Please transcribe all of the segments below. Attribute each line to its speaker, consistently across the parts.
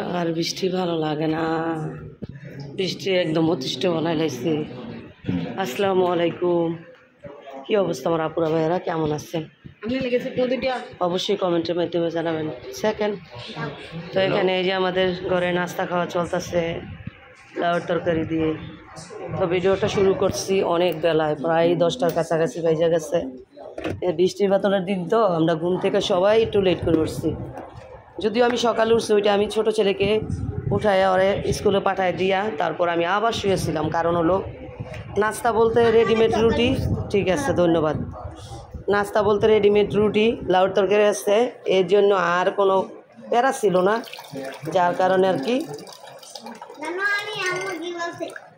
Speaker 1: আর বৃষ্টি ভালো লাগে না, বৃষ্টি একদম অতিষ্ঠ বানাই লাগছে। আসসালামু আলাইকুম, কি অবস্থা আমার আপুরা ভাইয়েরা, কেমন আছেন? অবশ্যই কমেন্টের মাধ্যমে জানাবেন। সেকেন্ড তো এখানে এই যে আমাদের ঘরে নাস্তা খাওয়া চলতেছে লাউর তরকারি দিয়ে। তো ভিডিওটা শুরু করছি অনেক বেলায়, প্রায় 10টার কাছাকাছি বেজে গেছে। বৃষ্টির বাতলের দিন তো আমরা ঘুম থেকে সবাই একটু লেট করে উঠছি। যদিও আমি সকালে উঠছি, ওইটা আমি ছোটো ছেলেকে উঠায় ওরে স্কুলে পাঠায় দিয়া তারপর আমি আবার শুয়েছিলাম। কারণ হলো নাস্তা বলতে রেডিমেড রুটি, ঠিক আছে ধন্যবাদ, নাস্তা বলতে রেডিমেড রুটি লাউর তরকারি আসছে, এর জন্য আর কোনো প্যারা ছিল না, যার কারণে আর কি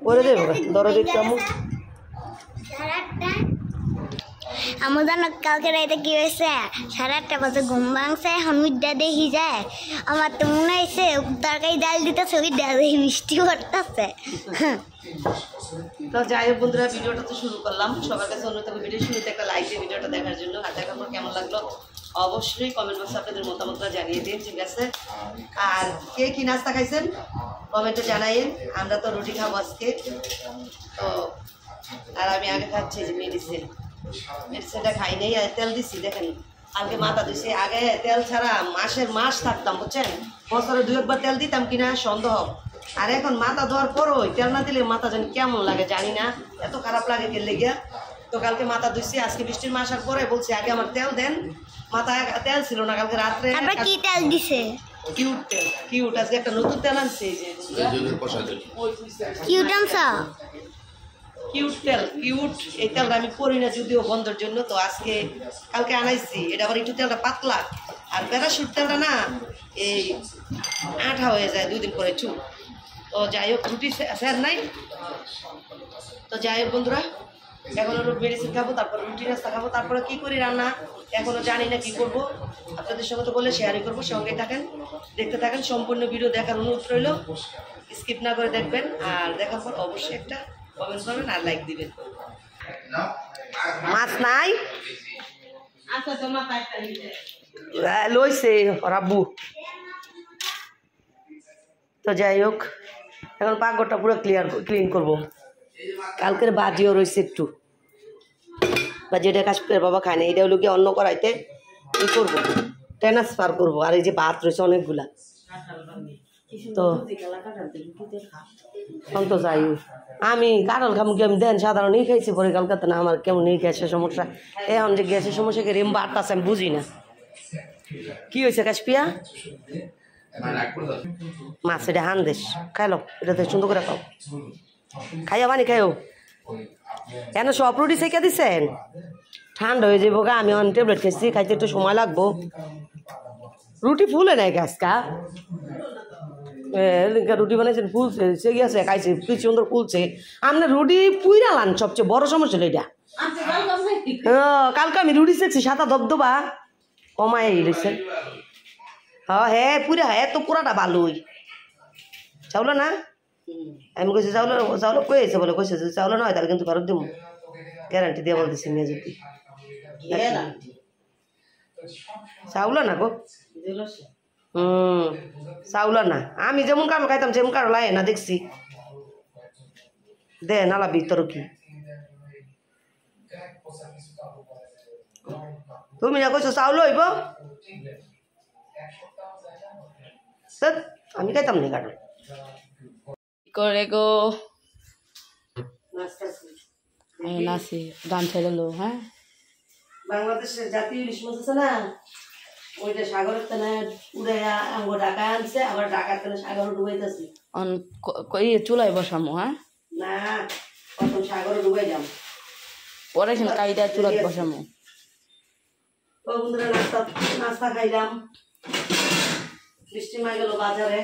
Speaker 1: করে দেবো দরদের চামচ।
Speaker 2: আমার জানো কালকে রাইতে কি হয়েছে, 8:30 বাজে ঘুম ভাঙছে, হমিদা দেখি যায় আমার তো মনে হয়েছে তরকারি ডাল দিতেছে, ওই ডাল দেখি বৃষ্টি পড়তেছে।
Speaker 1: তো যাই হোক বন্ধুরা, ভিডিওটা তো শুরু করলাম। সবার কাছে অনুরোধ থাকবে ভিডিও শুরুতে একটা লাইক দিয়ে ভিডিওটা দেখার জন্য। আর দেখার পর কেমন লাগলো অবশ্যই কমেন্ট বক্সে আপনাদের মতামতটা জানিয়ে দিন, ঠিক আছে? আর কে কী নাস্তা খাইছেন কমেন্টে জানাইন। আমরা তো রুটি খাবো আজকে। তো আর আমি আগে খাচ্ছি যে মেডিসিনটা খাই নেই, আর তেল দিচ্ছি দেখেন, কালকে মাথা দিচ্ছি। আগে তেল ছাড়া মাস থাকতাম বুঝছেন, বছরে 2-1 তেল দিতাম কিনা সন্দেহ। আর এখন মাথা ধোয়ার পরও তেল না দিলে মাথা যেন কেমন লাগে জানি না, এত খারাপ লাগে তেল লেগে। তো কালকে মাথা ধুইছি, আজকে বৃষ্টির মাস আসার পরে বলছি আগে আমার তেল দেন, মাথায় তেল ছিল না কালকে রাত্রে।
Speaker 2: কি তেল দিছে?
Speaker 1: কিউট তেল, কিউট। আজকে একটা নতুন তেল আনছে, এই যে
Speaker 2: কিউট আনছা?
Speaker 1: কিউট তেল, কিউট। এই তেলটা আমি করি না যদিও বন্ধের জন্য, তো আজকে কালকে আনাইছি। এটা আবার একটু তেলটা পাতলা, আর প্যারাশুট তেলটা না এই আঠা হয়ে যায় 2 দিন পরে চুল। তো যাই হোক, রুটি স্যার নাই। তো যাই হোক বন্ধুরা, এখন হলো মেডিসিন খাবো, তারপর রুটি নাস্তা খাবো, তারপরে কী করি রান্না এখনও জানি না কি করব। আপনাদের সঙ্গে তো বলে শেয়ারই করবো, সঙ্গে থাকেন, দেখতে থাকেন। সম্পূর্ণ ভিডিও দেখার অনুরোধ রইল, স্কিপ না করে দেখবেন। আর দেখার পর অবশ্যই একটা কমেন্ট করবেন আর লাইক দিবেন। মাছ নাই লইছে রাব্বু। তো যাই হোক, এখন পাকঘরটা পুরো ক্লিন করবো। কালকের বাজিও রয়েছে একটু, বা যেটা কাশ্মীরের বাবা খায় না, এটা হলো গিয়ে অন্য করাইতে কী করবো, ট্রান্সফার করবো। আর এই যে ভাত রয়েছে অনেকগুলা, তো তো যাই আমি কাঁঠাল খামু কি আমি দেন সাধারণই খাইছি, পরে কলকাতা না আমার কেমন নেই গ্যাসের সমস্যা। এখন যে গ্যাসের সমস্যাকে রেম বাড়তাছে আমি বুঝি না কি হয়েছে। কাশপিয়া মাছ এটা হান দেশ খাইলো, এটা সুন্দর করে খাও, খাইয়া পানি খাইও। কেন সব রুটি সেঁকে দিচ্ছেন? ঠান্ডা হয়ে যাবো গা, আমি অন ট্যাবলেট খেয়েছি, খাইতে একটু সময় লাগবো। রুটি ফুলে নাই গাছকা, রুটি বানাইছেন ফুলছে, সে গিয়েছে খাইছে কি সুন্দর ফুলছে। আপনার রুটি পুইরা লান, সবচেয়ে বড় সমস্যা এটা। কালকে আমি রুটি সেকছি সাদা দবদবা কমায় রয়েছে। হ্যাঁ পুরা, হ্যাঁ তো পুরাটা ভালোই। চাউল না আমি কইছি, চাউল কয়েছে বলে, কইছে যদি চাউল না হয় তাহলে কিন্তু ফেরত দিব, গ্যারান্টি দিয়ে বলতেছি। মেয়ে যদি চাউল না গো, চাউল না, আমি যেমন কারো খাইতাম যেমন কারো লাগে না, দেখছি দে নালা ভিতর কি। তুমি না কইছো চাউল হইব, আমি খাইতাম না কারো করে গো। নাচি গান ছেড়ে লো। হ্যাঁ, বাংলাদেশের জাতীয় ইলিশ মাছ আছে না, ওইটা সাগরের তেনে উড়াইয়া আঙ্গো ঢাকায় আনছে, আবার ঢাকার তেনে সাগরে ডুবাইতেছি। চুলাই বসামো? হ্যাঁ না, প্রথম সাগরে ডুবাই যাম, পরে কাইটা চুলাই বসামো। তো বন্ধুরা নাস্তা খাইলাম, বৃষ্টি মাই গেল বাজারে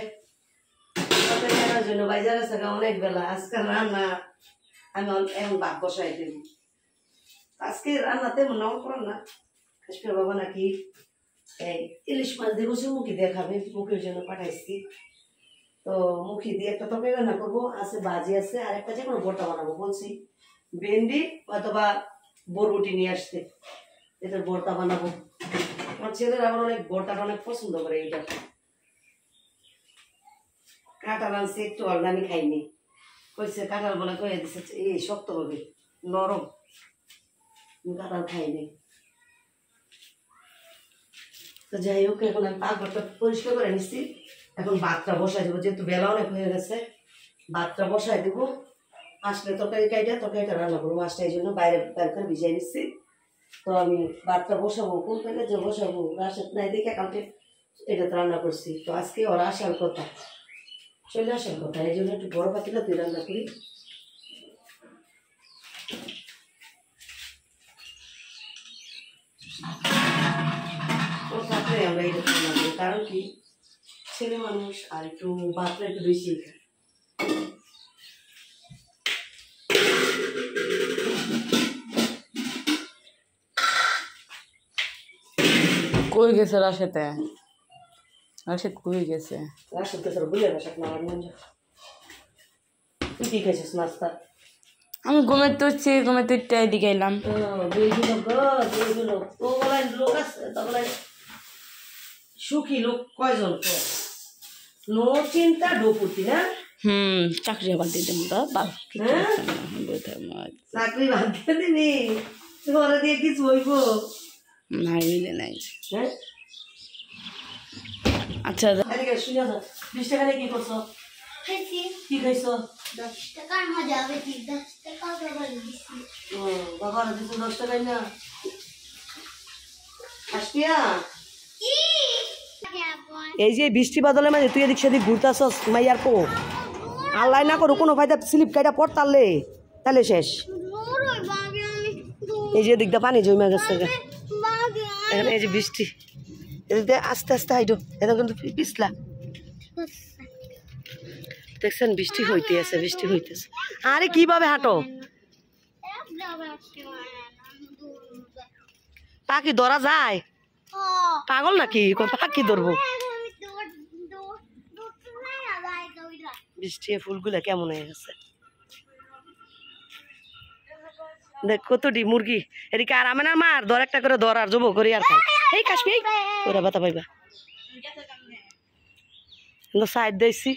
Speaker 1: জন্য, বাজারে আছে অনেক বেলা। আজকে রান্না আমি এখন ভাত বসাই দেব। আজকে রান্না তেমন নাও করেন না, কাশ্মীর বাবা নাকি এই ইলিশ মাছ দিয়ে বসে মুখি দিয়ে খাবে, মুখের জন্য পাঠাইছি। তো মুখি দিয়ে একটা তরকারি রান্না করবো, আছে ভাজি আছে, আর একটা যে কোনো ভর্তা বানাবো বলছি, ভেন্ডি অথবা বরবটি নিয়ে আসতে, এটার ভর্তা বানাবো। আমার ছেলেরা আবার অনেক ভর্তাটা অনেক পছন্দ করে। এইটা কাঁঠাল আনছি একটু অল্প আমি খাইনি কইছে কাঁঠাল বলে কয়ে দিছে এই শক্ত হবে নরম কাঁঠাল খাইনি তো যাই হোক এখন আমি পাকঘরটা পরিষ্কার করে নিচ্ছি এখন ভাতটা বসাই দেবো যেহেতু বেলা অনেক হয়ে গেছে ভাতটা বসাই দেবো আসলে তরকারিটা রান্না করবো মাছটা এই জন্য বাইরে করে ভিজাই নিচ্ছি তো আমি ভাতটা বসাবো কোন পেলে যে বসাবো রাশেদ নাই দেখে কালকে এটাতে রান্না করছি তো আজকে ওরা আসার কথা চলে আসার কথা এই জন্য একটু বড় পাতিলা তুই রান্না করি ও থাকলে আমরা এটা রান্না করি কারণ কি ছেলে মানুষ আর একটু ভাতটা একটু বেশি খায়
Speaker 3: কই গেছে রাশেতে রাশেদ কই গেছে
Speaker 1: রাশেদ তো স্যার বুঝে রাশেদ না তুই কি খাইছিস নাস্তা
Speaker 3: আমি ঘুমেতে উঠছি ঘুমেতে উঠতে এদিকে এলাম
Speaker 1: সুখী লোক কয়জন নো চিন্তা ডোপুতি না
Speaker 3: চাকরি আবার দিয়ে দেবো
Speaker 1: চাকরি বাদ দিয়ে দিবি ঘরে দিয়ে কিছু হইব
Speaker 3: নাই মিলে নাই
Speaker 1: হ্যাঁ
Speaker 3: আচ্ছা
Speaker 1: এদিকে শুনে 20 টাকা দিয়ে কি করছো কি খাইছো
Speaker 2: 10 টাকার মজা হবে কি 10 টাকা বাবা দিছি
Speaker 1: বাবা দিছো 10 টাকাই না আসপিয়া এই যে বৃষ্টি বাদলের মাঝে তুই এদিক সেদিক ঘুরতাছস মাইয়ার পো আল্লাহ না করো কোনো ফায়দা স্লিপ কাইটা পড়তালে তাহলে শেষ এই যে দিকটা পানি জমে গেছে এখানে এই যে বৃষ্টি এদিকে আস্তে আস্তে হাইডো এটা কিন্তু পিছলা দেখছেন বৃষ্টি হইতেছে আরে কিভাবে হাঁটো পাখি ধরা যায় পাগল নাকি পাখি ধরবো বৃষ্টি ফুলগুলা কেমন হয়ে গেছে দেখ কতটি মুরগি এদিকে আর আমেনার মার ধর একটা করে ধর আর জবো করি আর খাই এই কাশ্মীর ওরা বাতা পাইবা সাইড দিয়েছি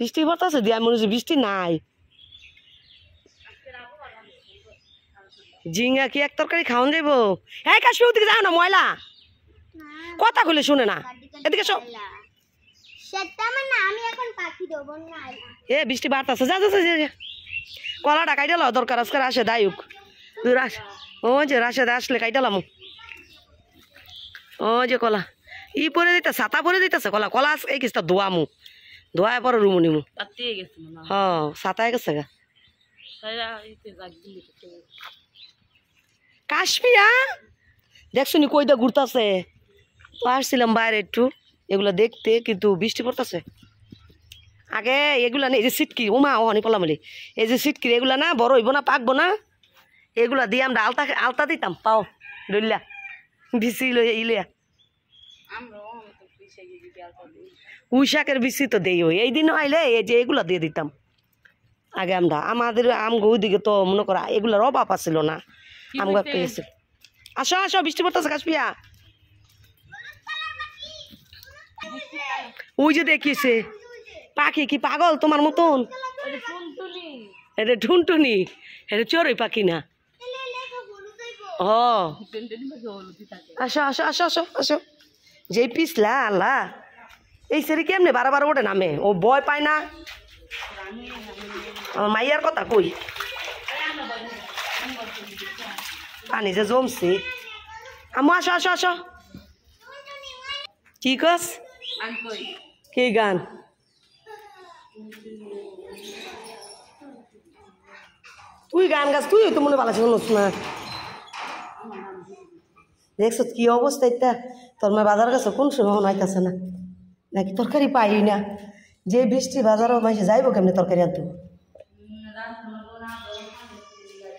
Speaker 1: বৃষ্টি পড়তেছে দিয়া মনে হচ্ছে বৃষ্টি নাই ঝিঙ্গা কি এক তরকারি খাওয়ান যাইবো এই কাশ্মীর ওদিকে যাও না ময়লা কথা খুলে শুনে না এদিকে সব এ বৃষ্টি বাড়তেছে যা কলাটা কাইটাল দরকার আজকে আসে দায়ুক ও যে রাশেদ আসলে কাইটালাম ও যে কলা ই পরে দিতে ছাতা পরে দিতেছে কলা কলা এই কিস্তা ধোয়ামু ধোয়া পরে রুমু নিমু হ্যাঁ ছাতায় গেছে গা কাশ্মীরা দেখছো নি কইটা ঘুরতেছে তো আসছিলাম বাইরে একটু এগুলো দেখতে কিন্তু বৃষ্টি পড়তেছে আগে এগুলা না এই যে সিটকি উমা অনি পলামলি এই যে সিটকি এগুলা না বড় হইব না পাকবো না এগুলা দিয়ে আমরা আলতা দিতাম পাও ডলিয়া বিচি ইলিয়া পুঁই শাকের বিচি তো দেই ওই এই দিন আইলে এই যে এগুলা দিয়ে দিতাম আগে আমরা আমাদের আমগো ওইদিকে তো মনে করা এগুলার অভাব আছিল না আমগো একটা গেছে আসো আসো বৃষ্টি পড়তেছে কাশ্মীরা ওই যে দেখিয়েছে পাখি কি পাগল তোমার মতন এটা ঠুনটুনি এটা চড়ই পাখি না ও আসো আসো আসো আসো আসো যে পিছলা আল্লাহ এই সেরি কেমনে বারবার ওঠে নামে ও ভয় পায় না আমার মাইয়ার কথা কই পানি যে জমছে আমু আসো আসো আসো কি কস কি গান তুই গান গাছ তুই তো মনে ভালো শুনোস না দেখছ কি অবস্থা এটা তোর মা বাজার গেছে কোন সময় আইতাছে না নাকি তরকারি পাই না যে বৃষ্টি বাজারও মাইসে যাইব কেমনি তরকারি আনতো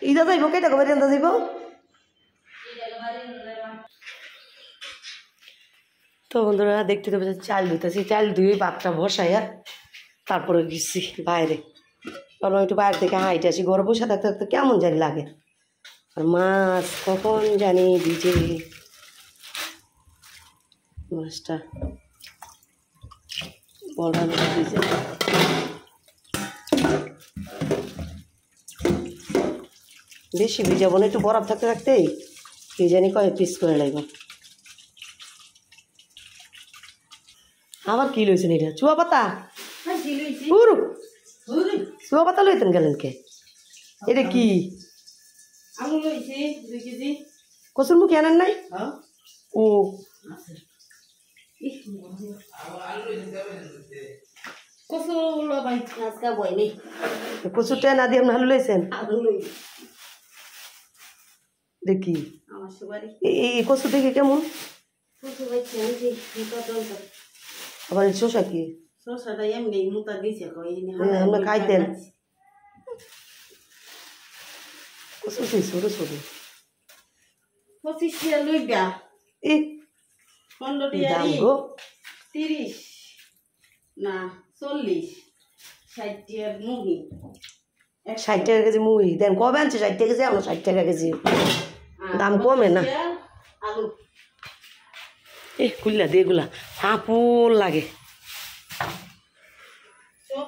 Speaker 1: ইদা যাইব কেটা কবে আনতে যাইব তো বন্ধুরা দেখতে দেবে চাল ধুতেছি চাল ধুয়ে ভাতটা বসাইয়া তারপরে গেছি বাইরে কারণ একটু বাইরে থেকে হাইটে আসি ঘরে বসে থাকতে থাকতে কেমন জানি লাগে আর মাছ কখন জানি ভিজে মাছটা বড় দিয়েছে বেশি ভিজাবো না, একটু বরফ থাকতে থাকতেই কি জানি কয় পিস করে লাগবে। আবার কি লইছেন এটা? চুয়া পাতা? চুয়া পাতা লইতেন গেলেন কে? এটা কি কচুর মুখে আনেন নাই? ও কচুরটা না দিয়ে আপনি আলু লইছেন? দেখি এই কচু দেখি কেমন? আবার শসা কি আমরা খাইতেন? কচু সেই ছোট ছোট দাম গো
Speaker 3: 30 না 40 60 টাকার মুগি
Speaker 1: 60 টাকা কেজি মুড়ি দেন। কবে আনছে 60 টাকা কেজি? আমরা 60 টাকা কেজি, দাম কমে না।
Speaker 3: আলু
Speaker 1: খুললা দিয়ে এগুলা হাঁপুর লাগে।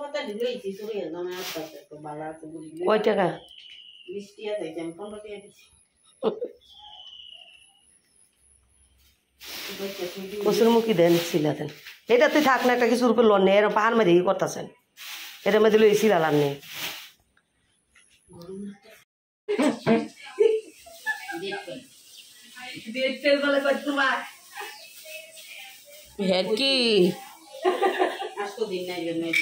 Speaker 3: কথা দিলেইছি সরিয়ে দামে আসতে তো ভালো আছে বুঝলি।
Speaker 1: কয় টাকা?
Speaker 3: 20 টাকা চাইছি, আমি 15 টাকা দিছি।
Speaker 1: কচুর মুখি দেন, শিলা দেন। এটা তুই থাক না, একটা কিছুর উপর লন নেই, এরকম পাহাড় মেরে করতেছেন, এটার মধ্যে লই শিলা লান নেই। কি
Speaker 3: আজকে দিন নাই নাই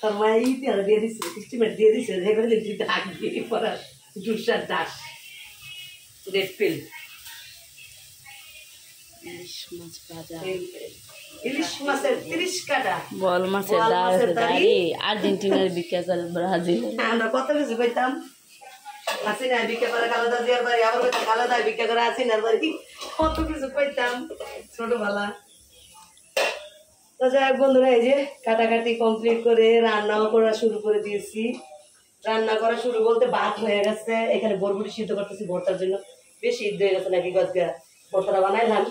Speaker 1: তোর মাই তেল দিয়ে দিচ্ছে, স্টিমেট দিয়ে দিচ্ছে, যেখানে ডাক দিয়ে পড়া জুসার দাস রেড পিল। ইলিশ মাছের 30 কাটা,
Speaker 3: বল মাছের দাড়ি, আর্জেন্টিনার বিকাল ব্রাজিল।
Speaker 1: আমরা কত কিছু কইতাম। হাসিনা ভিক্ষা করে খালেদা জিয়ার বাড়ি, আবার কইতাম খালেদা ভিক্ষা করে হাসিনার বাড়ি, কত কিছু কইতাম ছোটবেলা। তো যাই হোক বন্ধুরা, এই যে কাটাকাটি কমপ্লিট করে রান্নাও করা শুরু করে দিয়েছি। রান্না করা শুরু বলতে ভাত হয়ে গেছে, এখানে বরবটি সিদ্ধ করতেছি ভর্তার জন্য। বেশি সিদ্ধ হয়ে গেছে নাকি গজগা, ভর্তাটা বানাইলাম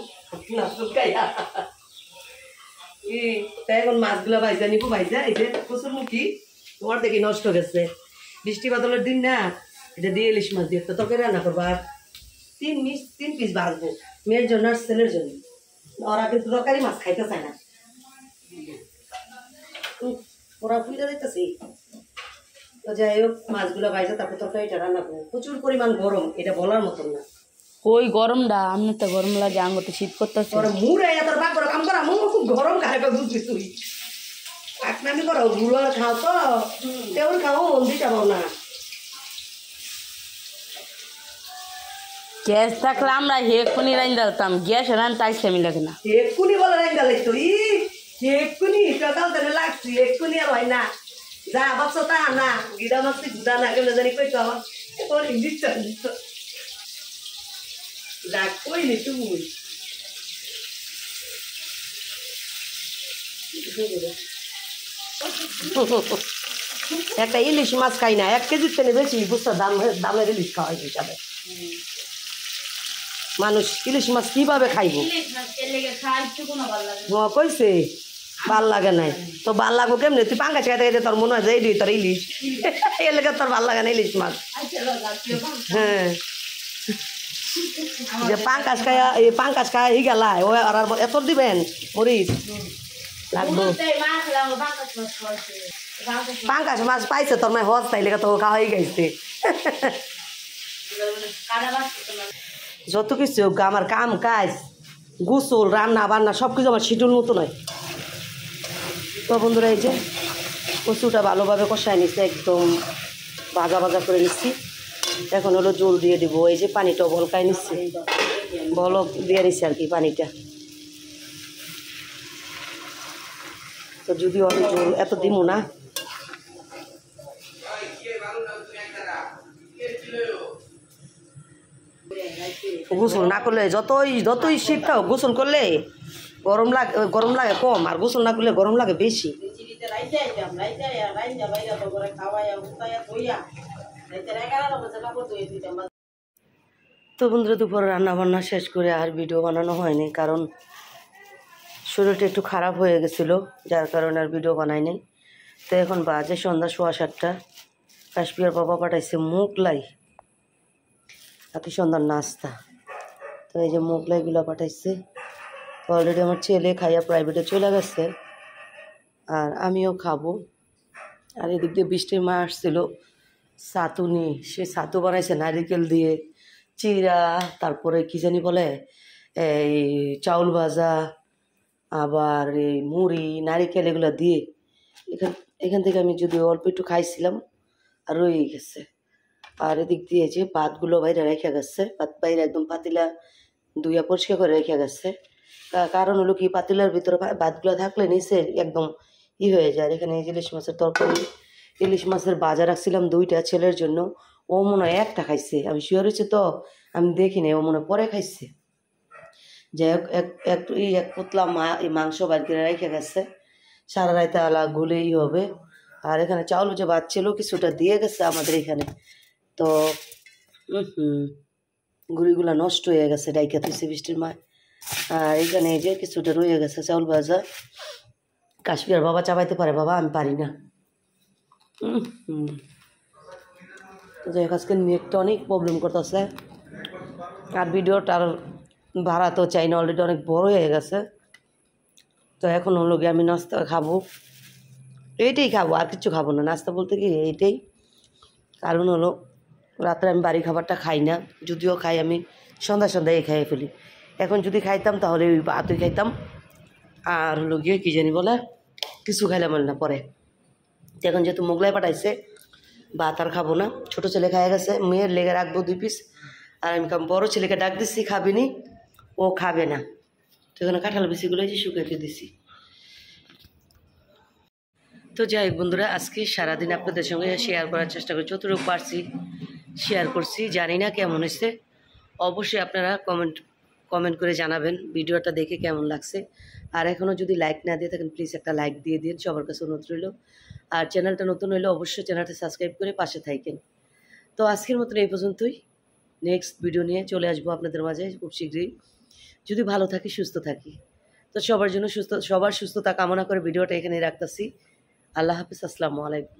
Speaker 1: এখন মাছগুলো ভাইজা নিবো। ভাইজা এই যে কচুর মুখি তোমার দেখি নষ্ট গেছে, বৃষ্টি বাদলের দিন না, এটা দিয়ে ইলিশ মাছ দিয়ে একটা তরকারি রান্না করবো। আর 3 পিস ভাজবো মেয়ের জন্য আর ছেলের জন্য। ওরা কিন্তু তরকারি মাছ খাইতে চায় না, ওরা পুজো দিতেছি। তো যাই হোক মাছগুলো ভাইজা তারপর তরকারিটা রান্না করবো। প্রচুর পরিমাণ গরম, এটা বলার মতন না।
Speaker 3: ওই গরমটা আমি তো গরম লাগে, আঙ্গতে শীত করতেছে।
Speaker 1: তোর মুড়ে তোর বাপ কাম করা মুখ খুব গরম খাইবে বুঝবি তুই। আমি করো গুলো আর খাও তো তেমন খাও মন্দি যাবো না।
Speaker 3: গ্যাস থাকলে আমরা হেকুনি রাইন দিতাম, গ্যাস রান তাইছে আমি লাগে না।
Speaker 1: এক্ষুনি বলে রাইন গালাই তো এক্ষুনি সকাল ধরে লাগছি, এক্ষুনি আর হয় না। যা বাচ্চা তা না গিডা মাছটি গুদা না কেন জানি কই তো আমার তোর দিচ্ছ যা কইনি তুই। একটা ইলিশ মাছ খাই না, 1 কেজির থেকে বেশি বুঝতে দামের ইলিশ খাওয়া হিসাবে। মানুষ ইলিশ মাছ কিভাবে খাইব কইছে? ভাল লাগে নাই তো ভাল লাগবো কেমনি? তুই পাঙ্গাস খাইতে খাইতে তোর মনে হয় যে এই তোর ইলিশ, এ লেগে তোর ভাল লাগে না ইলিশ মাছ। হ্যাঁ যে পাঙ্কাশ খায়া এই পাঙ্কাশ খায়া ই গেলা ও আর এত দিবেন মরিচ লাগবো। পাঙ্কাশ মাছ পাইছে তোর মায় হজ, তাই লেগে তো খাওয়াই গেছে। যত কিছু হোক আমার কাম কাজ গোসল রান্না বান্না সব কিছু আমার শিডিউল মতো নয়। তো বন্ধুরা এই যে কচুটা ভালোভাবে কষায় নিচ্ছে, একদম ভাজা ভাজা করে নিচ্ছি। এখন হলো জল দিয়ে দিব। এই যে পানিটা বলকায় নিচ্ছি, বলক দিয়ে নিচ্ছি আর কি পানিটা। তো যদি অনেক জল এত দিমু না। গোসল না করলে যতই শীত থাক গোসল করলে গরম লাগে কম, আর গোসল না করলে গরম লাগে বেশি। তো বন্ধুরা দুপুরে রান্নাবান্না শেষ করে আর ভিডিও বানানো হয়নি, কারণ শরীরটা একটু খারাপ হয়ে গেছিলো, যার কারণে আর ভিডিও বানাইনি। তো এখন বাজে সন্ধ্যা 7:15। কাশ্মীর বাবা পাঠাইছে মোগলাই, বাকি সন্ধ্যার নাস্তা। তো এই যে মোগলাইগুলো পাঠাইছে। তো অলরেডি আমার ছেলে খাইয়া প্রাইভেটে চলে গেছে, আর আমিও খাবো। আর এদিক দিয়ে বৃষ্টির মা আসছিল ছাতু নিয়ে, সে ছাতু বানাইছে নারিকেল দিয়ে, চিরা, তারপরে কী জানি বলে এই চাউল ভাজা, আবার এই মুড়ি, নারিকেল এগুলো দিয়ে। এখান থেকে আমি যদি অল্প একটু খাইছিলাম আর রয়ে গেছে। আর এদিক দিয়ে যে ভাতগুলো বাইরে রেখে গেছে, ভাত বাইরে একদম পাতিলা ধুইয়া পরিষ্কার করে রেখে গেছে। কারণ হলো কি, পাতিলার ভিতরে ভাতগুলো থাকলে নিচে একদম হয়ে যায়। এখানে ইলিশ মাছের তরকারি, ইলিশ মাছের বাজা রাখছিলাম 2টা ছেলের জন্য, ও মনে হয় 1টা খাইছে, আমি শিওর হয়েছি তো আমি দেখি নাই, ও মনে হয় পরে খাইছে। যাই হোক, এক পুতলা মাংস বাইর করে রেখে গেছে, সারা রাইতে আলা গুলেই হবে। আর এখানে চাউল যে ভাত ছিল কিছুটা দিয়ে গেছে আমাদের এখানে, তো গুড়িগুলা নষ্ট হয়ে গেছে, ডাইকা তুইছে বৃষ্টির মায়। আর এখানে এই যে কিছুটা রয়ে গেছে চাউল ভাজা। কাশ্মীর বাবা চাবাইতে পারে, বাবা আমি পারি না। তো যাই হোক, আজকে নেটটা অনেক প্রবলেম করতেছে, আর ভিডিওটার ভাড়া তো চাই না, অলরেডি অনেক বড় হয়ে গেছে। তো এখন হলো গিয়ে আমি নাস্তা খাবো, এইটাই খাবো, আর কিছু খাবো না। নাস্তা বলতে কি এইটাই, কারণ হলো রাত্রে আমি বাড়ি খাবারটা খাই না, যদিও খাই আমি সন্ধ্যায় খাইয়ে ফেলি। এখন যদি খাইতাম তাহলে ওই ভাতই খাইতাম, আর হলো গিয়ে কী জানি বলে কিছু খাইলাম না পরে। তো এখন যেহেতু মোগলাই পাঠাইছে, ভাত আর খাবো না। ছোটো ছেলে খাইয়া গেছে, মেয়ের লেগে রাখবো 2 পিস। আর আমি বড়ো ছেলেকে ডাক দিচ্ছি, খাবি নি, ও খাবে না। তো এখানে কাঁঠাল বিচিগুলো যে শুকাইতে দিছি। তো যাই হোক বন্ধুরা, আজকে সারাদিন আপনাদের সঙ্গে শেয়ার করার চেষ্টা করি, যতটুকু পারছি শেয়ার করছি। জানি না কেমন হয়েছে, অবশ্যই আপনারা কমেন্ট করে জানাবেন ভিডিওটা দেখে কেমন লাগছে। আর এখনও যদি লাইক না দিয়ে থাকেন, প্লিজ একটা লাইক দিয়ে দিন, সবার কাছে অনুরোধ রইল। আর চ্যানেলটা নতুন হইলে অবশ্যই চ্যানেলটা সাবস্ক্রাইব করে পাশে থাকেন। তো আজকের মতন এই পর্যন্তই, নেক্সট ভিডিও নিয়ে চলে আসবো আপনাদের মাঝে খুব শীঘ্রই, যদি ভালো থাকি সুস্থ থাকি। তো সবার জন্য সবার সুস্থতা কামনা করে ভিডিওটা এখানে রাখতেছি। আল্লাহ হাফিজ, আসসালামু আলাইকুম।